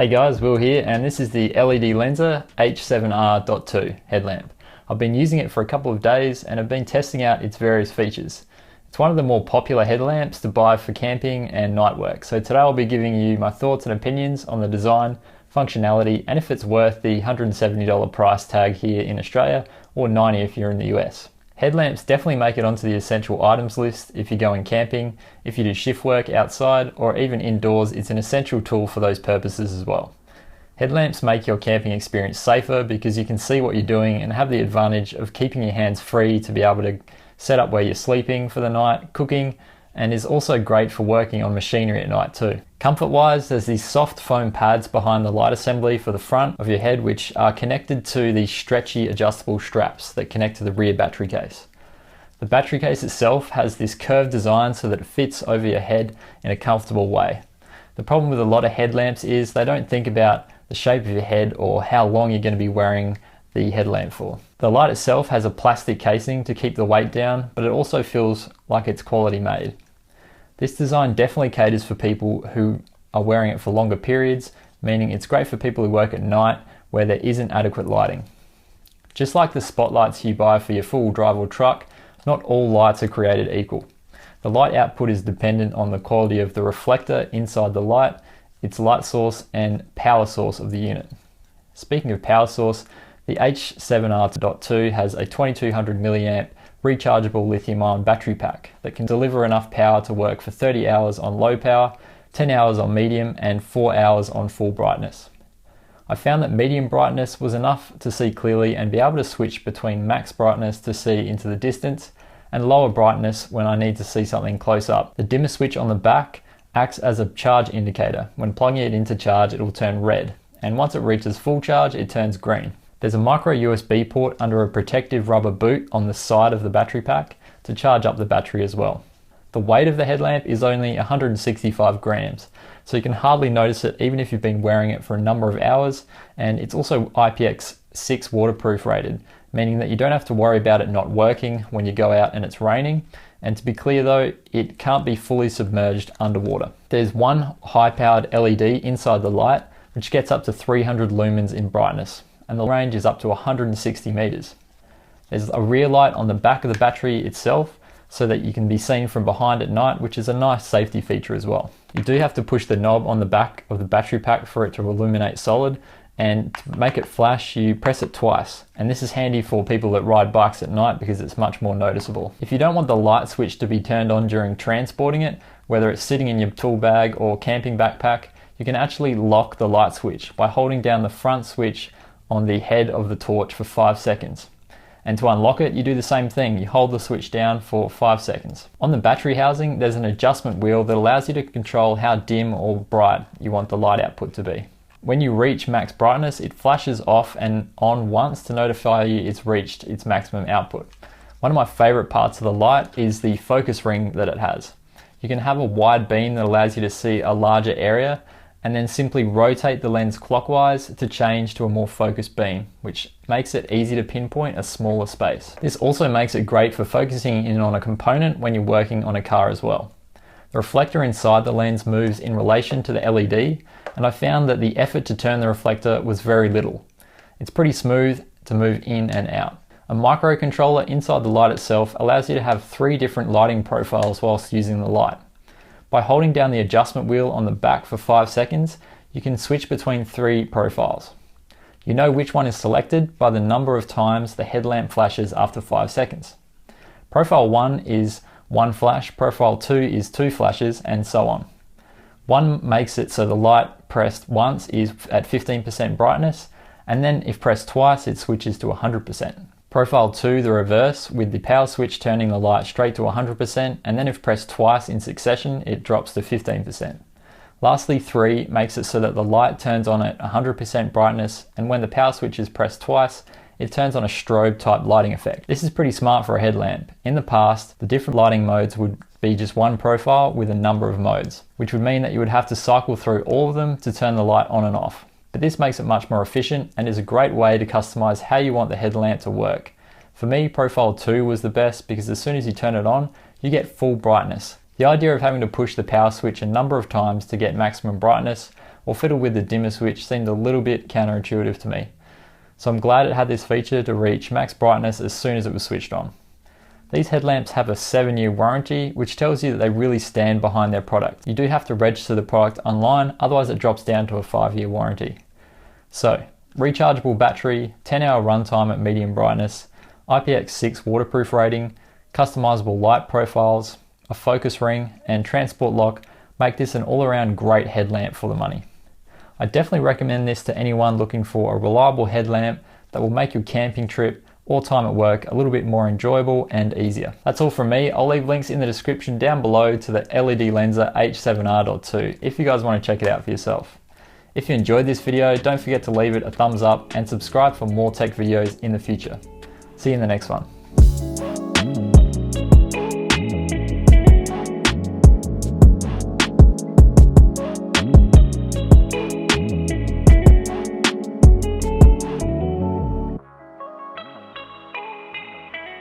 Hey guys, Will here, and this is the Ledlensor H7R.2 headlamp. I've been using it for a couple of days and have been testing out its various features. It's one of the more popular headlamps to buy for camping and night work, so today I'll be giving you my thoughts and opinions on the design, functionality, and if it's worth the $170 price tag here in Australia, or $90 if you're in the US. Headlamps definitely make it onto the essential items list if you're going camping, if you do shift work outside, or even indoors. It's an essential tool for those purposes as well. Headlamps make your camping experience safer because you can see what you're doing and have the advantage of keeping your hands free to be able to set up where you're sleeping for the night, cooking, and is also great for working on machinery at night too. Comfort wise, there's these soft foam pads behind the light assembly for the front of your head, which are connected to these stretchy adjustable straps that connect to the rear battery case. The battery case itself has this curved design so that it fits over your head in a comfortable way. The problem with a lot of headlamps is they don't think about the shape of your head or how long you're going to be wearing the headlamp for. The light itself has a plastic casing to keep the weight down, but it also feels like it's quality made. This design definitely caters for people who are wearing it for longer periods, meaning it's great for people who work at night where there isn't adequate lighting. Just like the spotlights you buy for your full drive or truck, not all lights are created equal. The light output is dependent on the quality of the reflector inside the light, its light source, and power source of the unit. Speaking of power source, the H7R.2 has a 2200 mAh rechargeable lithium-ion battery pack that can deliver enough power to work for 30 hours on low power, 10 hours on medium, and 4 hours on full brightness. I found that medium brightness was enough to see clearly and be able to switch between max brightness to see into the distance and lower brightness when I need to see something close up. The dimmer switch on the back acts as a charge indicator. When plugging it into charge, it will turn red, and once it reaches full charge, it turns green. There's a micro USB port under a protective rubber boot on the side of the battery pack to charge up the battery as well. The weight of the headlamp is only 165 grams, so you can hardly notice it even if you've been wearing it for a number of hours, and it's also IPX6 waterproof rated, meaning that you don't have to worry about it not working when you go out and it's raining. And to be clear though, it can't be fully submerged underwater. There's one high-powered LED inside the light, which gets up to 300 lumens in brightness, and the range is up to 160 meters. There's a rear light on the back of the battery itself so that you can be seen from behind at night, which is a nice safety feature as well. You do have to push the knob on the back of the battery pack for it to illuminate solid, and to make it flash, you press it twice. And this is handy for people that ride bikes at night because it's much more noticeable. If you don't want the light switch to be turned on during transporting it, whether it's sitting in your tool bag or camping backpack, you can actually lock the light switch by holding down the front switch on the head of the torch for 5 seconds. And to unlock it, you do the same thing. You hold the switch down for 5 seconds. On the battery housing, there's an adjustment wheel that allows you to control how dim or bright you want the light output to be. When you reach max brightness, it flashes off and on once to notify you it's reached its maximum output. One of my favorite parts of the light is the focus ring that it has. You can have a wide beam that allows you to see a larger area, and then simply rotate the lens clockwise to change to a more focused beam, which makes it easy to pinpoint a smaller space. This also makes it great for focusing in on a component when you're working on a car as well. The reflector inside the lens moves in relation to the LED, and I found that the effort to turn the reflector was very little. It's pretty smooth to move in and out. A microcontroller inside the light itself allows you to have 3 different lighting profiles whilst using the light. By holding down the adjustment wheel on the back for 5 seconds, you can switch between 3 profiles. You know which one is selected by the number of times the headlamp flashes after 5 seconds. Profile 1 is 1 flash, profile 2 is 2 flashes, and so on. 1 makes it so the light pressed once is at 15% brightness, and then if pressed twice, it switches to 100%. Profile 2, the reverse, with the power switch turning the light straight to 100%, and then if pressed twice in succession, it drops to 15%. Lastly, 3 makes it so that the light turns on at 100% brightness, and when the power switch is pressed twice, it turns on a strobe type lighting effect. This is pretty smart for a headlamp. In the past, the different lighting modes would be just one profile with a number of modes, which would mean that you would have to cycle through all of them to turn the light on and off. But this makes it much more efficient and is a great way to customize how you want the headlamp to work. For me, profile 2 was the best because as soon as you turn it on, you get full brightness. The idea of having to push the power switch a number of times to get maximum brightness or fiddle with the dimmer switch seemed a little bit counterintuitive to me. So I'm glad it had this feature to reach max brightness as soon as it was switched on. These headlamps have a 7-year warranty, which tells you that they really stand behind their product. You do have to register the product online, otherwise it drops down to a 5-year warranty. So, rechargeable battery, 10-hour runtime at medium brightness, IPX6 waterproof rating, customizable light profiles, a focus ring, and transport lock make this an all-around great headlamp for the money. I definitely recommend this to anyone looking for a reliable headlamp that will make your camping trip or time at work a little bit more enjoyable and easier. That's all from me. I'll leave links in the description down below to the Ledlensor H7R.2 if you guys want to check it out for yourself. If you enjoyed this video, don't forget to leave it a thumbs up and subscribe for more tech videos in the future. See you in the next one.